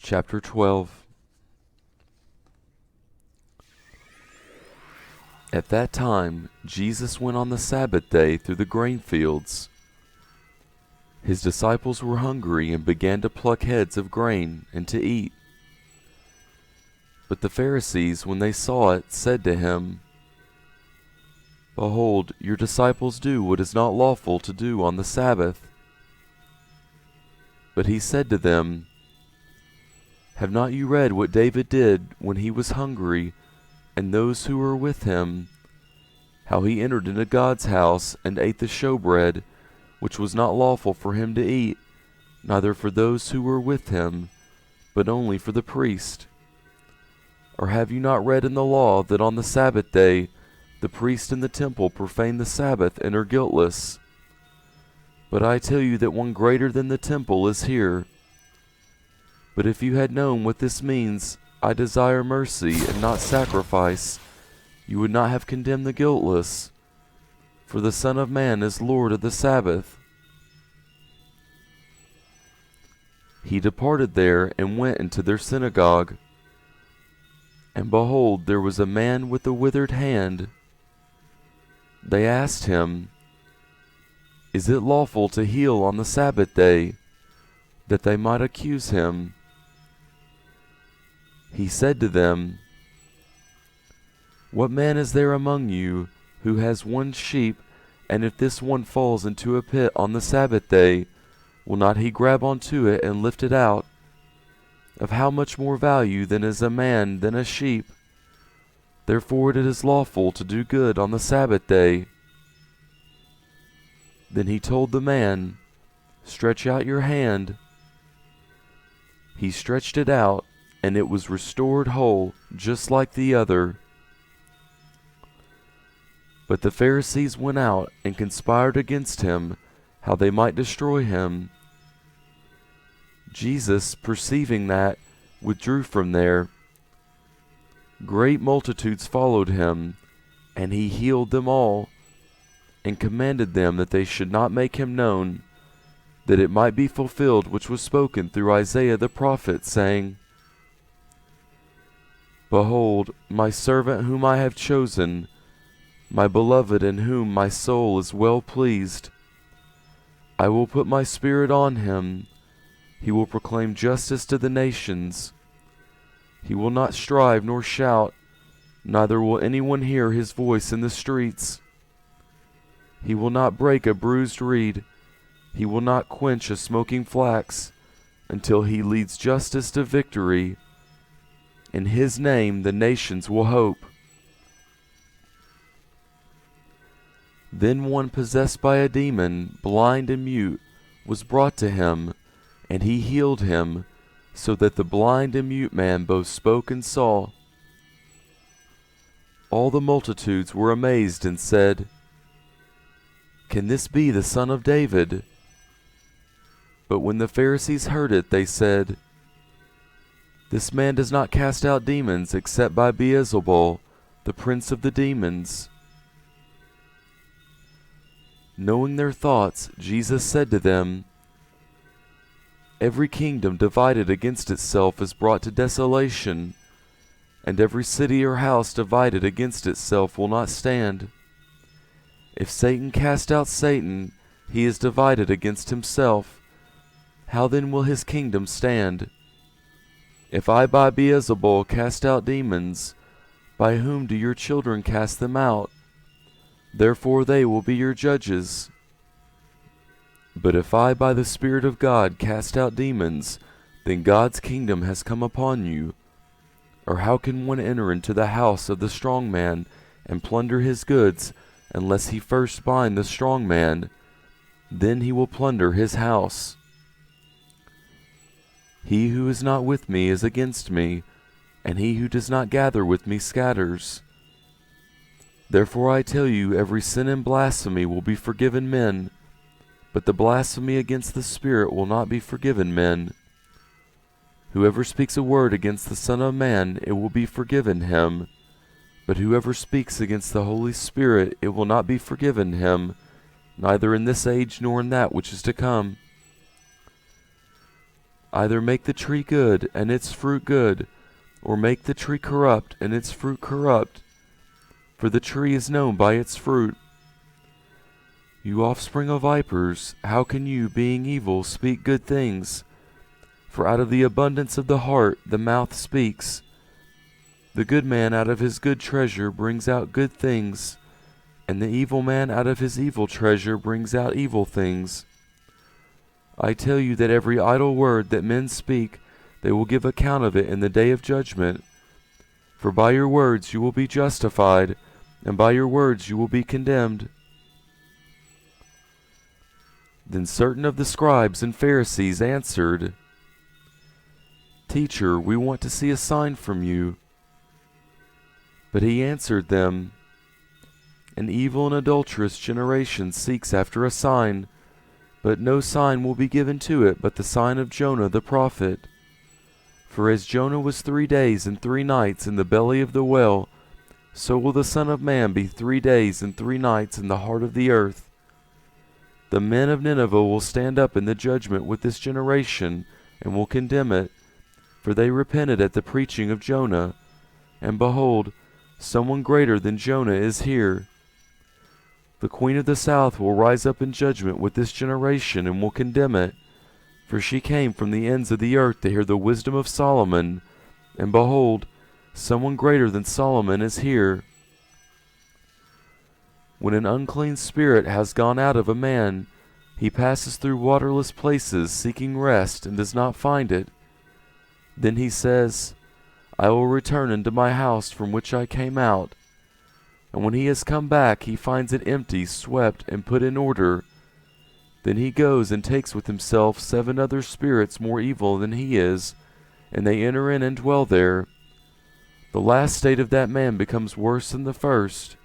Chapter 12. At that time, Jesus went on the Sabbath day through the grain fields. His disciples were hungry and began to pluck heads of grain and to eat. But the Pharisees, when they saw it, said to him, "Behold, your disciples do what is not lawful to do on the Sabbath." But he said to them, "Have not you read what David did when he was hungry, and those who were with him, how he entered into God's house and ate the showbread, which was not lawful for him to eat, neither for those who were with him, but only for the priest? Or have you not read in the law that on the Sabbath day the priest in the temple profane the Sabbath and are guiltless? But I tell you that one greater than the temple is here. But if you had known what this means, 'I desire mercy and not sacrifice,' you would not have condemned the guiltless. For the Son of Man is Lord of the Sabbath." He departed there and went into their synagogue. And behold, there was a man with a withered hand. They asked him, "Is it lawful to heal on the Sabbath day?" that they might accuse him. He said to them, "What man is there among you who has one sheep, and if this one falls into a pit on the Sabbath day, will not he grab onto it and lift it out? Of how much more value then is a man than a sheep? Therefore it is lawful to do good on the Sabbath day." Then he told the man, "Stretch out your hand." He stretched it out, and it was restored whole, just like the other. But the Pharisees went out and conspired against him, how they might destroy him. Jesus, perceiving that, withdrew from there. Great multitudes followed him, and he healed them all, and commanded them that they should not make him known, that it might be fulfilled which was spoken through Isaiah the prophet, saying, "Behold, my servant whom I have chosen, my beloved in whom my soul is well pleased. I will put my spirit on him. He will proclaim justice to the nations. He will not strive nor shout, neither will anyone hear his voice in the streets. He will not break a bruised reed. He will not quench a smoking flax, until he leads justice to victory. In his name the nations will hope." Then one possessed by a demon, blind and mute, was brought to him, and he healed him, so that the blind and mute man both spoke and saw. All the multitudes were amazed and said, "Can this be the Son of David?" But when the Pharisees heard it, they said, "This man does not cast out demons except by Beelzebul, the prince of the demons." Knowing their thoughts, Jesus said to them, "Every kingdom divided against itself is brought to desolation, and every city or house divided against itself will not stand. If Satan cast out Satan, he is divided against himself. How then will his kingdom stand? If I by Beelzebul cast out demons, by whom do your children cast them out? Therefore they will be your judges. But if I by the Spirit of God cast out demons, then God's kingdom has come upon you. Or how can one enter into the house of the strong man and plunder his goods, unless he first bind the strong man? Then he will plunder his house. He who is not with me is against me, and he who does not gather with me scatters. Therefore I tell you, every sin and blasphemy will be forgiven men, but the blasphemy against the Spirit will not be forgiven men. Whoever speaks a word against the Son of Man, it will be forgiven him. But whoever speaks against the Holy Spirit, it will not be forgiven him, neither in this age nor in that which is to come. Either make the tree good, and its fruit good, or make the tree corrupt, and its fruit corrupt. For the tree is known by its fruit. You offspring of vipers, how can you, being evil, speak good things? For out of the abundance of the heart the mouth speaks. The good man out of his good treasure brings out good things, and the evil man out of his evil treasure brings out evil things. I tell you that every idle word that men speak, they will give account of it in the day of judgment. For by your words you will be justified, and by your words you will be condemned. Then certain of the scribes and Pharisees answered, Teacher, we want to see a sign from you. But he answered them, An evil and adulterous generation seeks after a sign, but no sign will be given to it but the sign of Jonah the prophet. For as Jonah was 3 days and 3 nights in the belly of the whale, so will the Son of Man be 3 days and 3 nights in the heart of the earth. The men of Nineveh will stand up in the judgment with this generation, and will condemn it, for they repented at the preaching of Jonah. And behold, someone greater than Jonah is here. The queen of the south will rise up in judgment with this generation, and will condemn it, for she came from the ends of the earth to hear the wisdom of Solomon, and behold, someone greater than Solomon is here. When an unclean spirit has gone out of a man, he passes through waterless places seeking rest, and does not find it. Then he says, I will return into my house from which I came out. And when he has come back, he finds it empty, swept, and put in order. Then he goes and takes with himself 7 other spirits more evil than he is, and they enter in and dwell there. The last state of that man becomes worse than the first.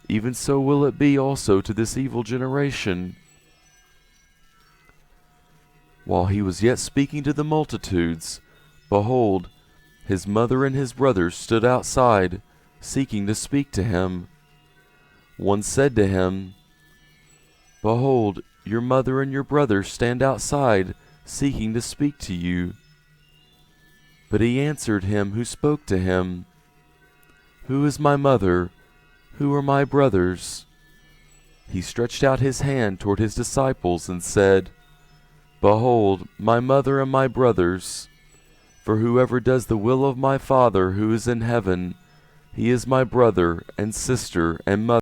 Even so will it be also to this evil generation. While he was yet speaking to the multitudes, behold, his mother and his brothers stood outside, seeking to speak to him. One said to him, Behold, your mother and your brothers stand outside, seeking to speak to you. But he answered him who spoke to him, Who is my mother? Who are my brothers? He stretched out his hand toward his disciples and said, Behold, my mother and my brothers. For whoever does the will of my Father who is in heaven, he is my brother and sister and mother.